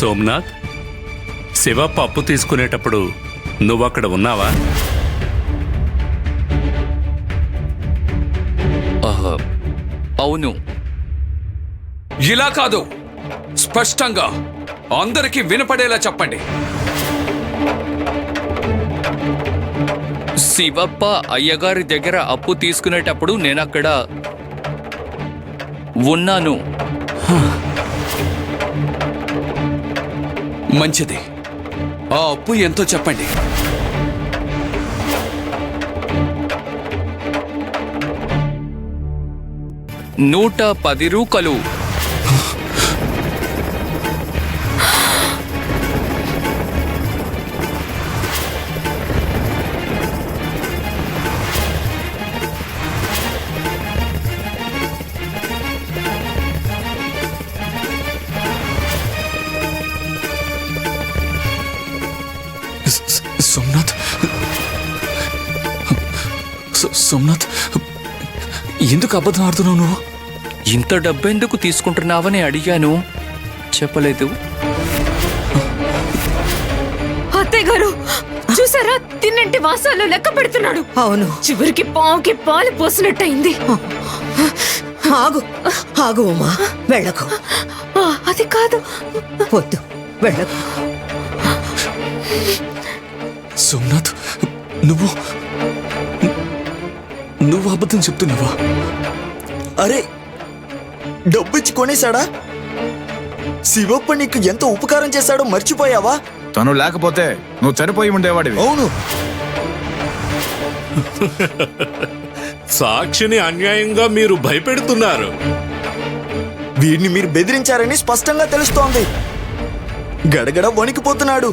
సోమనాథ్, శివప్ప అప్పు తీసుకునేటప్పుడు నువ్వక్కడ ఉన్నావా? అవును. ఇలా కాదు, స్పష్టంగా అందరికీ వినపడేలా చెప్పండి. శివప్ప అయ్యగారి దగ్గర అప్పు తీసుకునేటప్పుడు నేనక్కడ ఉన్నాను. మంచిది, ఆ అప్పు ఎంతో చెప్పండి. ₹110. సోమనాథ్, సోమనాథ్, ఎందుకు అబద్ధం ఆడుతున్నావు నువ్వు? ఇంత డబ్బెందుకు తీసుకుంటున్నావని అడిగాను, చెప్పలేదు. అత్తయ్య గారు చూసారా, తిన్నంటి వాసాలు లెక్క పెడుతున్నాడు. అవును, చివరికి పావుకి పాలు పోసినట్టయింది. ఆగు ఆగు ఉమా, వెళ్ళకు. అది కాదు, వద్దు, వెళ్ళకు. సోమనాథ్, నువ్వు అబద్ధం చెప్తున్నావా? అరే, డబ్బిచ్చి కొనేశాడా? శివప్ప నీకు ఎంత ఉపకారం చేశాడో మర్చిపోయావా? తను లేకపోతే నువ్వు చనిపోయి ఉండేవాడివి. అవును. సాక్షిని అన్యాయంగా మీరు భయపెడుతున్నారు. వీడిని మీరు బెదిరించారని స్పష్టంగా తెలుస్తోంది. గడగడ వణికిపోతున్నాడు.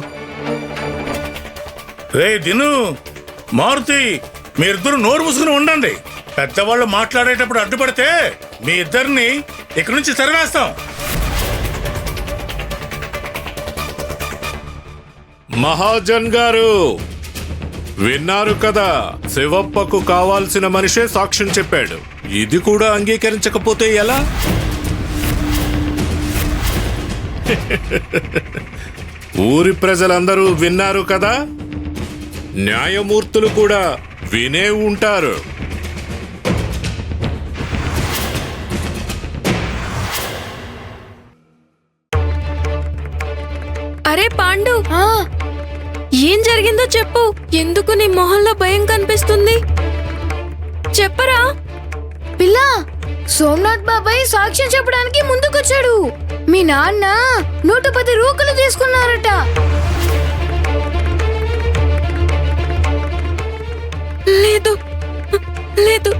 రే దిను, మారుతి, మీరిద్దరు నోరు మూసుకుని ఉండండి. పెద్దవాళ్ళు మాట్లాడేటప్పుడు అడ్డుపడితే మీ ఇద్దరిని ఇక్కడి నుంచి తరివేస్తాం. మహాజన్ గారు విన్నారు కదా, శివప్పకు కావాల్సిన మనిషే సాక్ష్యం చెప్పాడు. ఇది కూడా అంగీకరించకపోతే ఎలా? ఊరి ప్రజలందరూ విన్నారు కదా, న్యాయమూర్తులు కూడా వినే ఉంటారు. అరే పాండు, ఏం జరిగిందో చెప్పు. ఎందుకు నీ మొహంలో భయం కనిపిస్తుంది? చెప్పరా. పిల్ల, సోమనాథ్ బాబాయ్ సాక్ష్యం చెప్పడానికి ముందుకొచ్చాడు. మీ నాన్న 110 రూకలు తీసుకున్నారట. లేదు లేదు,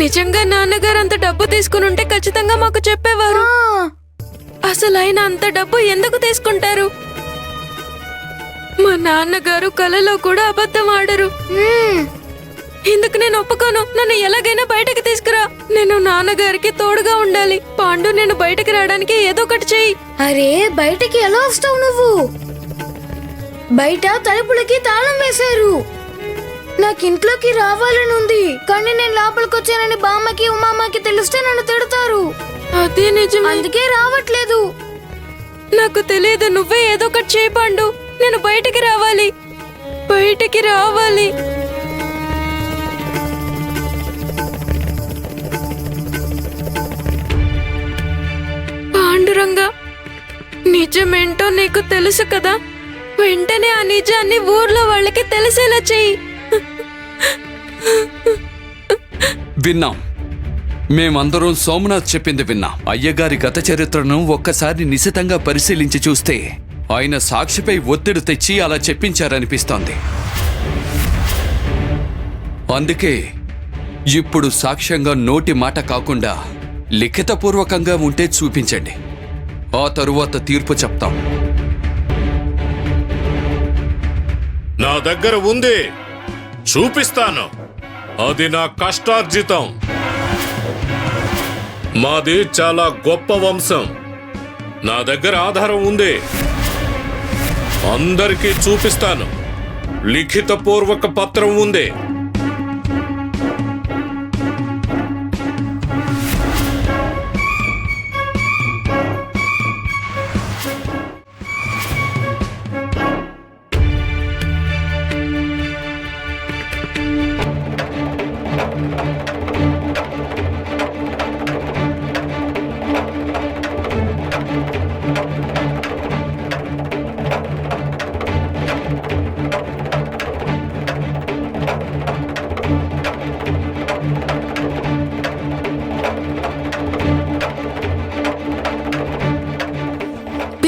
నిజంగా నాన్నగారు అంత డబ్బు తీసుకుని ఉంటే ఖచ్చితంగా మాకు చెప్పేవారు. అసలు ఆయన అంత డబ్బు ఎందుకు తీసుకుంటారు? మా నాన్నగారు కలలో కూడా అబద్ధం ఆడరు. ఇందుకు నేను ఒప్పుకోను. నన్ను ఎలాగైనా బయటకు తీసుకురా. నేను నాన్నగారికి తోడుగా ఉండాలి. పాండు, నేను బయటకు రావడానికి ఏదో ఒకటి చెయ్యి. అరే, బయటకి ఎలా వస్తావు నువ్వు? బయట తలుపులకి తాళం వేశారు. నాకు ఇంట్లోకి రావాలనుంది, కానీ నేను లోపలికి వచ్చానని బామ్మకి ఉమామ్మకి తెలిస్తే నన్ను తిడతారు. అదే నిజం, అందుకే రావట్లేదు. నాకు తెలియదు. నువ్వే ఏదో ఒకటి చేయి పాండు. నేను బయటికి రావాలి, బయటికి రావాలి. పాండురంగా, నిజమేంటో నీకు తెలుసు కదా. వెంటనే ఆ నిజాన్ని ఊర్లో వాళ్ళకి తెలిసేలా చెయ్యి. విన్నాం, మేమందరం సోమనాథ్ చెప్పింది విన్నాం. అయ్యగారి గత చరిత్రను ఒక్కసారి నిశితంగా పరిశీలించి చూస్తే ఆయన సాక్షిపై ఒత్తిడి తెచ్చి అలా చెప్పించారనిపిస్తోంది. అందుకే ఇప్పుడు సాక్ష్యంగా నోటి మాట కాకుండా లిఖితపూర్వకంగా ఉంటే చూపించండి. ఆ తరువాత తీర్పు చెప్తాం. నా దగ్గర ఉంది, చూపిస్తాను. అది నా కష్టార్జితం. మాది చాలా గొప్ప వంశం. నా దగ్గర ఆధారం ఉంది, అందరికీ చూపిస్తాను. లిఖితపూర్వక పత్రం ఉంది.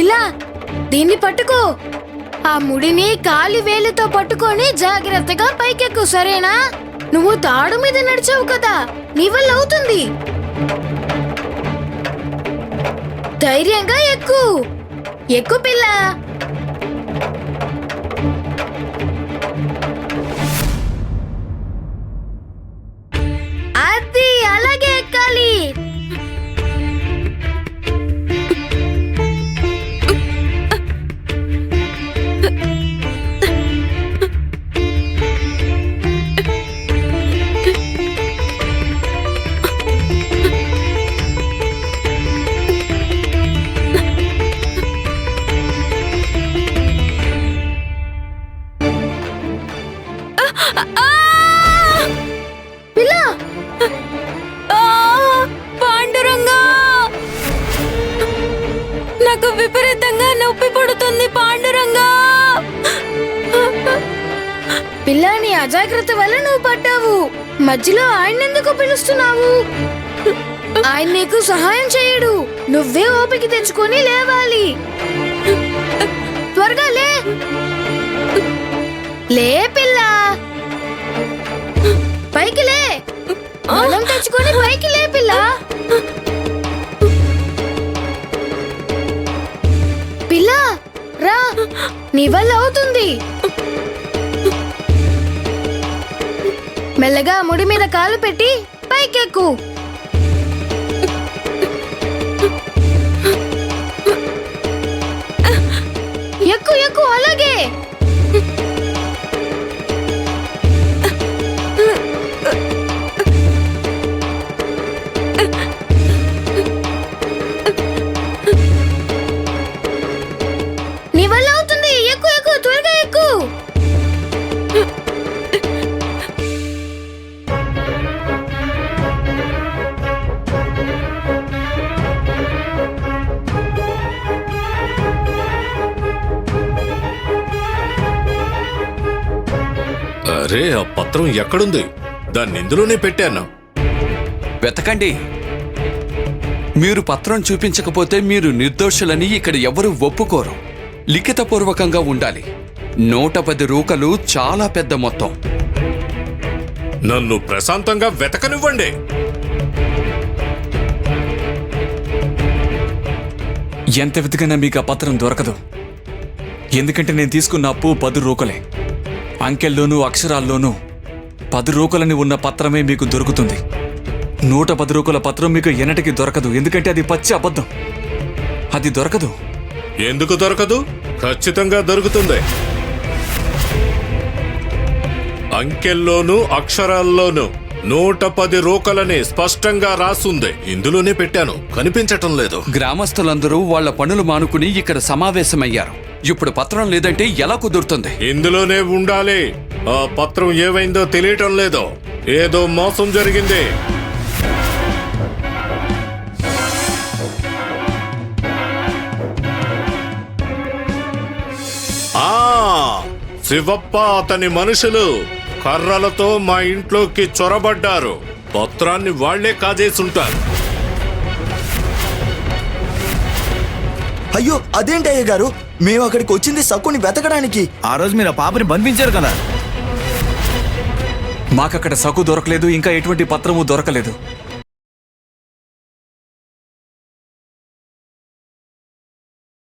పిల్ల దీన్ని పట్టుకో. ఆ ముడిని కాలి వేలితో పట్టుకొని జాగ్రత్తగా పైకెక్కు, సరేనా? నువ్వు తాడు మీద నడిచావు కదా, నీ వల్ల అవుతుంది. ధైర్యంగా ఎక్కు, ఎక్కు పిల్ల. అది అలాగే ఎక్కాలి. పిల్ల ఆ! పాండురంగా, నాకు విపరీతంగా నొప్పి పుడుతుంది పాండురంగా. పిల్ల, నీ అజాగ్రత్త వల్ల నువ్వు పడ్డావు. మధ్యలో ఆయన ఎందుకు పిలుస్తున్నావు? ఆయన నీకు సహాయం చేయడు. నువ్వే ఓపిక తెచ్చుకొని లేవాలి. త్వరగా లే, లే పిల్ల, పైకి లే. బలం తెచ్చుకొని పైకి లే పిల్ల. పిల్ల రా, నీ వల్ల అవుతుంది. మెల్లగా ముడి మీద కాలు పెట్టి పైకెక్కు. ఎక్కు ఎక్కు, అలాగే. నీ వల్ల అవుతుంది. ఎక్కు ఎక్కు, త్వరగా ఎక్కు. అరే, ఆ పత్రం ఎక్కడుంది? దాన్ని ఇందులోనే పెట్టాను. వెతకండి. మీరు పత్రం చూపించకపోతే మీరు నిర్దోషులని ఇక్కడ ఎవరు ఒప్పుకోరు. లిఖితపూర్వకంగా ఉండాలి. 110 రూకలు చాలా పెద్ద మొత్తం. నన్ను ప్రశాంతంగా వెతకనివ్వండి. ఎంత వెతికినా మీకు ఆ పత్రం దొరకదు. ఎందుకంటే నేను తీసుకున్న అప్పు 10 రూకలే. అంకెల్లోనూ అక్షరాల్లోనూ 10 రూకలని ఉన్న పత్రమే మీకు దొరుకుతుంది. 110 రూకల పత్రం మీకు ఎన్నటికీ దొరకదు. ఎందుకంటే అది పచ్చి అబద్ధం. అది దొరకదు. ఎందుకు దొరకదు? ఖచ్చితంగా దొరుకుతుంది. అంకెల్లోనూ అక్షరాల్లోనూ 110 రూకలని స్పష్టంగా రాసుంది. ఇందులోనే పెట్టాను, కనిపించటం లేదు. గ్రామస్తులందరూ వాళ్ళ పనులు మానుకుని ఇక్కడ సమావేశమయ్యారు. ఇప్పుడు పత్రం లేదంటే ఎలా కుదురుతుంది? ఇందులోనే ఉండాలి. ఆ పత్రం ఏమైందో తెలియటం లేదు. ఏదో మోసం జరిగింది. శివప్ప అతని మనుషులు కర్రలతో మా ఇంట్లోకి చొరబడ్డారు. పత్రాన్ని వాళ్లే కాజేసుంటారు. అయ్యో, అదేంటి అయ్య గారు? మేము అక్కడికి వచ్చింది సక్కుని వెతకడానికి. ఆ రోజు మీరు ఆ పాపని బంధించారు కదా. మాకక్కడ సకు దొరకలేదు, ఇంకా ఎటువంటి పత్రము దొరకలేదు.